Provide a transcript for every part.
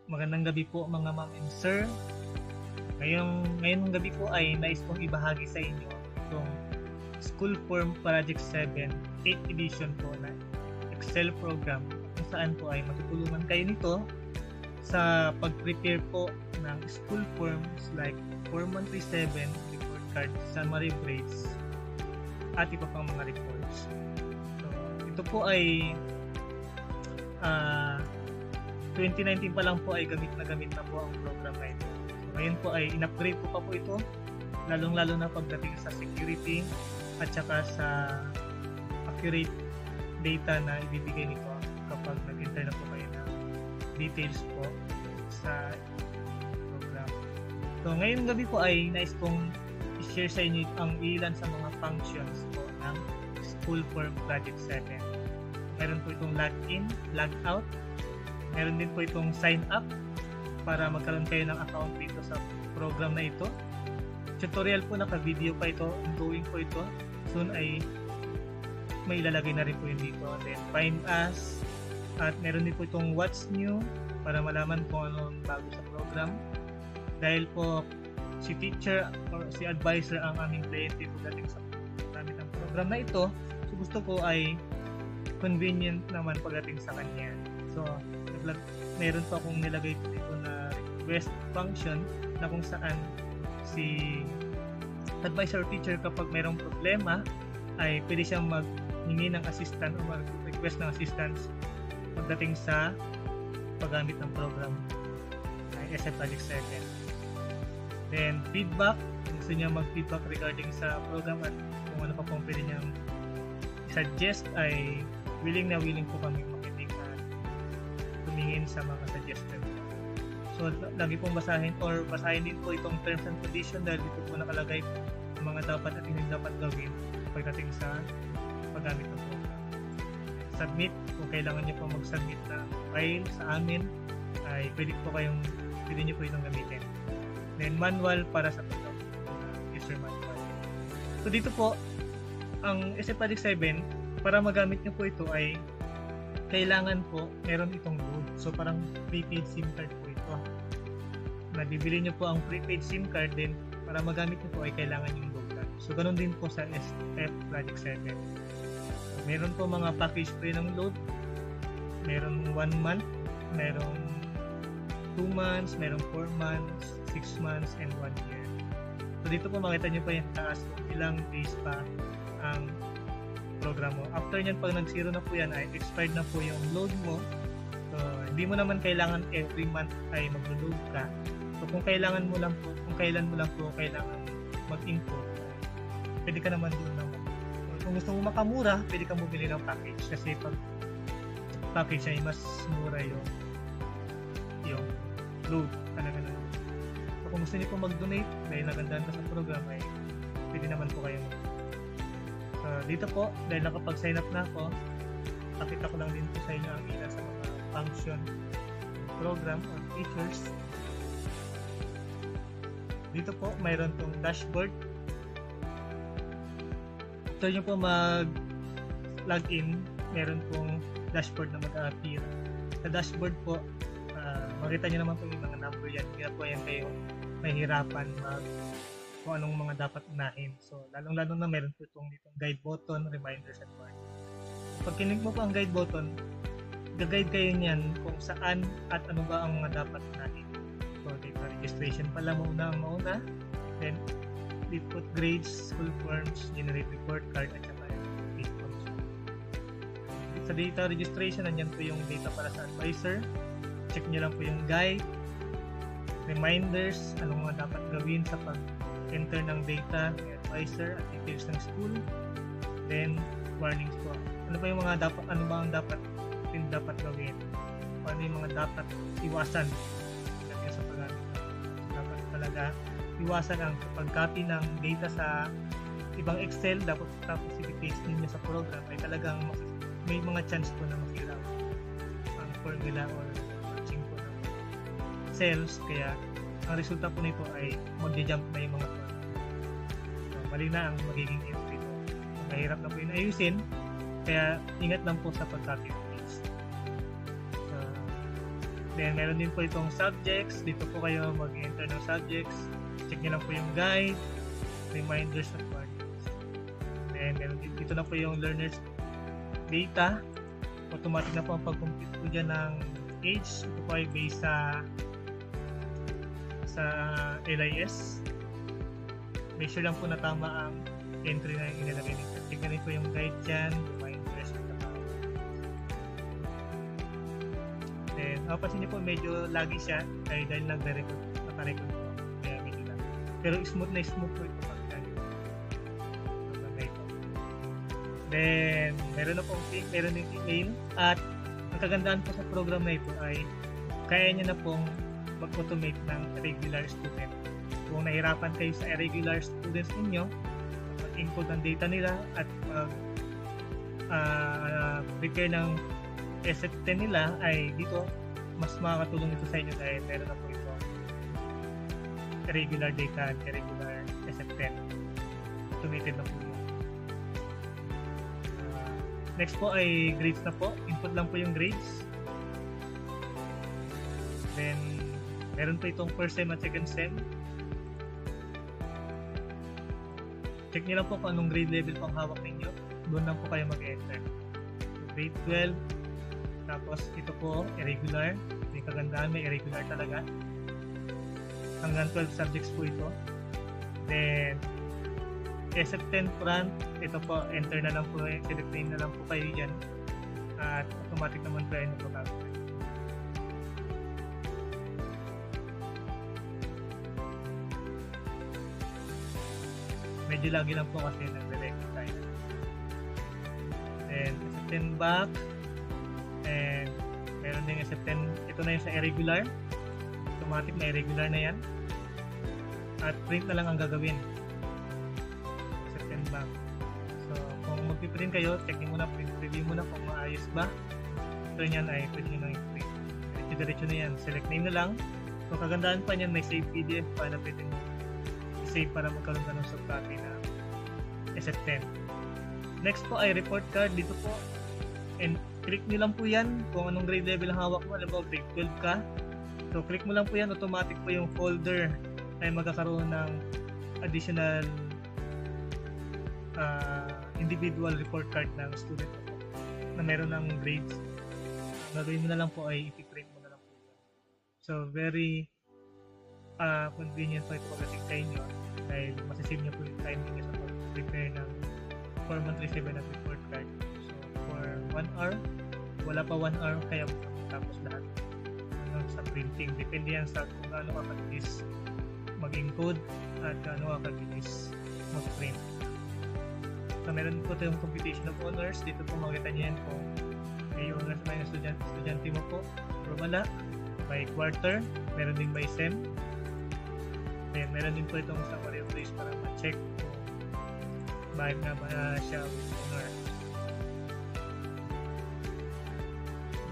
Magandang gabi po mga ma'am and sir. Ngayong gabi po ay nais kong ibahagi sa inyo itong School Form Project 7 8th edition po na Excel program kung saan po ay matutulungan kayo nito sa pag-prepare po ng school forms like Form 137, report card, summary grades, at iba pang mga reports. So, ito po ay 2019 pa lang po ay gamit na po ang program na ito. So, ngayon po ay in-upgrade po pa po ito, lalong-lalo na pagdating sa security at saka sa accurate data na ibibigay nito kapag nag-enter na po kayo ng details po sa program. So, ngayong gabi po ay nais kong i-share sa inyo ang ilan sa mga functions po ng School Form Project 7. Meron po itong login, logout, meron din po itong sign up para magkaroon kayo ng account dito sa program na ito. Tutorial po, naka-video pa ito, ongoing po ito. Soon ay may ilalagay na rin po yun dito. Then find us, at meron din po itong what's new para malaman kung anong bago sa program. Dahil po si teacher or si advisor ang aming kliyente pagdating sa gamit ng program na ito, so gusto ko ay convenient naman pagdating sa kanya. So, meron pa akong nilagay dito na request function na kung saan si advisor teacher kapag mayroong problema ay pwede siyang maghingi ng assistant o mag-request ng assistance pagdating sa paggamit ng program ay SF Project 7. Then feedback, kung gusto niya mag-feedback regarding sa program at kung ano pa pong pwede niyang suggest, ay willing po kami makinig at tumingin sa mga suggestion. So lagi pong basahin din po itong terms and condition dahil dito po nakalagay ang mga dapat at hindi dapat gawin pagdating sa paggamit ng program. Submit, kung kailangan niyo po mag-submit na file sa amin ay pwede niyo po itong gamitin. Then manual para sa paggamit ng user manual. So dito po ang SF Project 7, para magamit niyo po ito ay kailangan po meron itong load. So parang prepaid SIM card po ito. Bibili niyo po ang prepaid SIM card, din para magamit niyo po ay kailangan yung load card. So ganun din po sa SF Project 7. So, meron po mga package po ng load. Meron 1 month, meron 2 months, meron 4 months, 6 months, and 1 year. So dito po makita niyo pa yung taas kung ilang days pa ang program mo. After nyan, pag nag-zero na po yan, ay expired na po yung load mo. So, hindi mo naman kailangan every month ay mag-load ka. So, kung kailan mo lang po kailangan mag-import, pwede ka naman doon naman. So, kung gusto mo makamura, pwede ka bumili ng package. Kasi pag package ay mas mura yung load talaga na. So, kung gusto niyo po mag-donate, dahil nagandaan na sa program, ay pwede naman po kayo dito po, dahil nakapag-sign up na ako, pakita ko lang din po sa inyo ang ilan sa mga function program or features. Dito po, mayroon tong dashboard. After nyo po mag-login, meron pong dashboard na mag-appear. Sa dashboard po, makita nyo naman po yung mga number yan. Kaya po yan kayo mahirapan kung anong mga dapat unahin. So, lalong-lalo na meron po itong guide button, reminders, and more. Pag kinig mo po ang guide button, gag-guide kayo niyan kung saan at ano ba ang mga dapat unahin. So, data registration pala muna ang mauna. Then, input grades, school forms, generate report card, at saka yung function. Sa data registration, nandiyan po yung data para sa advisor. Check nyo lang po yung guide, reminders, anong mga dapat gawin sa enter ng data ng advisor at details ng school. Then warnings po. Ano ba ang dapat gawin? Ano yung mga dapat iwasan sa paggamit? Dapat talaga iwasan ang pag-copy ng data sa ibang Excel, tapos i-paste ninyo sa program ay talagang may mga chance po na masira ang formula or matching po ng cells, kaya ang resulta po nito ay mag-jump na yung mga formula. So, mali na ang magiging entry po. Mahirap na po yung ayusin, kaya ingat lang po sa pag-copy and paste. Then, meron din po itong subjects. Dito po kayo mag-enter ng subjects. Check nyo lang po yung guide, reminders at warnings. Then, meron din, dito na po yung learners data. Automatic na po ang pag-compute po dyan ng age. Ito po ay based sa LIS. Make sure lang po na tama ang entry na yung inilagay nito. Tignan rin po yung guide dyan, reminders at then, pansin niyo po medyo laggy siya dahil nagre-record po. Kaya medyo lang. Pero smooth po ito pagka ito. Then, meron na pong meron din email at ang kagandaan po sa program na ito ay kaya niya na pong mag-automate ng regular student. Kung nahirapan kayo sa irregular students ninyo, mag-input ng data nila at prepare ng SF10 nila ay dito mas makakatulong ito sa inyo dahil meron na po ito irregular data at irregular SF10. Automated na po yun. Next po ay grades na po. Input lang po yung grades. Then, meron po itong first sem at second sem. Check nyo lang po kung anong grade level pang hawak ninyo. Doon lang po kayo mag-enter. So, grade 12. Tapos, ito po, irregular. May kagandahan, may irregular talaga. Hanggang 12 subjects po ito. Then, SF10 front. Ito po, enter na lang po. Select name na lang po kayo dyan. At automatic naman po ito po gagawin. Medyo lagi lang po kasi nag-direct tayo. And SF10 back. And meron din SF10. Ito na yung sa irregular. Automatic na irregular na yan. At print na lang ang gagawin. SF10 back. So, kung mag-print kayo, check nyo muna, preview muna kung maayos ba. Ito yan ay pwede nyo nang i-print. Diretso na yan. Select name na lang. Kung kagandahan pa niyan, may save PDF pa na pwede nyo save para magkaroon ka ng subcopy na SF10. Next po ay report card. Dito po, and click nyo lang po yan kung anong grade level ang hawak mo. Alam mo, grade 12 ka. So, click mo lang po yan. Automatic po yung folder ay magkakaroon ng additional individual report card ng student na meron ng grades. Gagawin mo na lang po ay i-print mo na lang po yan. So, very convenient po ito pagdating sa inyo dahil masasave nyo po yung time niyo sa pag-prepare ng 4 monthly 7 at report card. So, for 1 hour, wala pa 1 hour kaya tapos lahat sa printing. Depende yan sa kung gaano ka kabilis mag-encode at gaano ka kabilis mag-print. So, meron po tayong computation of honors. Dito po makita niyo yan kung may honors na yung estudyante mo po or wala. By quarter, meron din by sem. Then, meron din po itong summary of days para ma-check kung bakit nga ba siya with honor.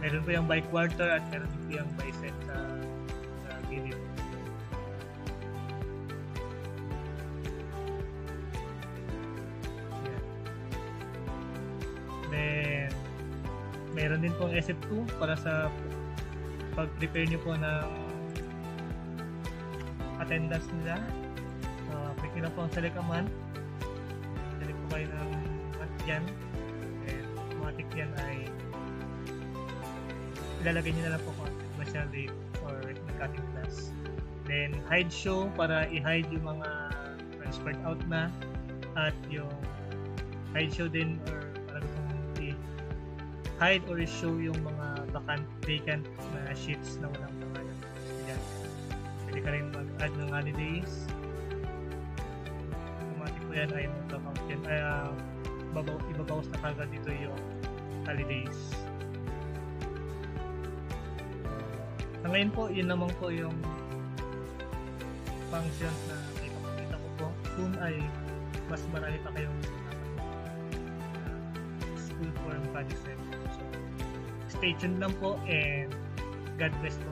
Meron po yung by quarter at meron din po yung by sem sa gilid. Then, meron din pong SF2 para sa pag-prepare nyo po ng attendance nila. Click nyo lang po ang select a month. Select po kayo ng month dyan. And automatic yan ay ilalagay nyo na lang po kung special date or cutting class. Then hide show para i-hide yung mga transferred out na at yung hide show din or para kung i-hide or i-show yung mga vacant na sheets na walang pangalan. Yan. Pwede ka rin mag-add ng holidays. Automatic po yan ay mag-count yan. Ibabawas na kagad dito yung holidays. Sa ngayon po, yun naman po yung functions na ipapakita ko po. Kung ay mas marami pa kayong school form project. So, stay tuned lang po and God bless po.